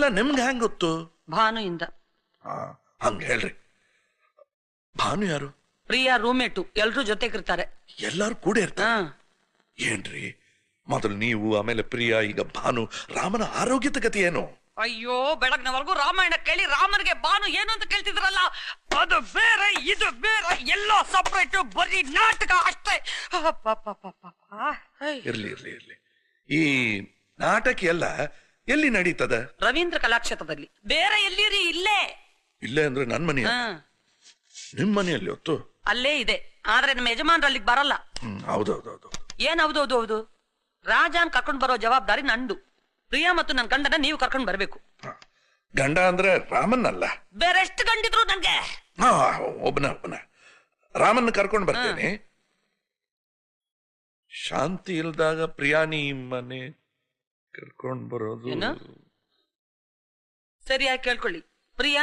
ಅಲ್ಲ ನಿಮ್ಗೆ ಹೆಂಗ್ ಗೊತ್ತು? ಭಾನುಯಿಂದ. ಹಂಗ ಹೇಳ್ರಿ. ಭಾನು ಯಾರು? ಪ್ರಿಯಾ ರೂಮೇಟು, ಎಲ್ರೂ ಜೊತೆಗಿರ್ತಾರೆ. ಎಲ್ಲಾರು ಕೂಡ ಇರ್ತಾರೆ? ಏನ್ರಿ ಮೊದಲು ನೀವು, ಆಮೇಲೆ ಪ್ರಿಯಾ, ಈಗ ಭಾನು. ರಾಮನ ಆರೋಗ್ಯದ ಗತಿ ಏನು? ಅಯ್ಯೋ, ಬೆಳಗ್ನವರೆಗೂ ರಾಮಾಯಣ ಕೇಳಿ ರಾಮನಿಗೆ ಭಾನು ಏನು ಅಂತ ಕೇಳ್ತಿದ್ರಲ್ಲ, ಅದು ಬೇರೆ ಇದು ಬೇರೆ, ಎಲ್ಲೋ ಸಪ್ರೇಟ್, ಬರೀ ನಾಟಕ ಅಷ್ಟೇ. ಇರ್ಲಿ ಇರ್ಲಿ ಇರ್ಲಿ. ಈ ನಾಟಕ ಎಲ್ಲ ಎಲ್ಲಿ ನಡೀತದ? ರವೀಂದ್ರ ಕಲಾಕ್ಷೇತ್ರದಲ್ಲಿ. ಬೇರೆ ಎಲ್ಲಿರಿ? ಇಲ್ಲೇ. ಇಲ್ಲೇ ಅಂದ್ರೆ ನನ್ ಮನೆ. ನಿಮ್ ಮನೆಯಲ್ಲಿ ಹೊತ್ತು ಅಲ್ಲೇ ಇದೆ, ಆದ್ರೆ ನಮ್ಮ ಯಜಮಾನ್ರು ಅಲ್ಲಿಗೆ ಬರಲ್ಲ. ಹೌದೌದೌದು. ಏನ್ ಹೌದೌದು ಹೌದು? ರಾಜಾನ್ ಕರ್ಕೊಂಡ್ ಬರೋ ಜವಾಬ್ದಾರಿ ನಂದು. ಪ್ರಿಯಾ ಮತ್ತು ನನ್ ಗಂಡನ ನೀವು ಕರ್ಕೊಂಡ್ ಬರ್ಬೇಕು. ಗಂಡ ಅಂದ್ರೆ ರಾಮನ್ ಅಲ್ಲ, ಬೇರೆಷ್ಟು ಗಂಡಿದ್ರು ನನ್ಗೆ. ಒಬ್ಬನ ರಾಮನ್ ಕರ್ಕೊಂಡ್ ಬರ್ತೇನೆ. ಶಾಂತಿ ಇಲ್ದಾಗ ಪ್ರಿಯಾನಿ ಮನೆ ಕರ್ಕೊಂಡ್ ಬರೋದು ಸರಿಯಾಗಿ ಕೇಳ್ಕೊಳ್ಳಿ. ಪ್ರಿಯಾ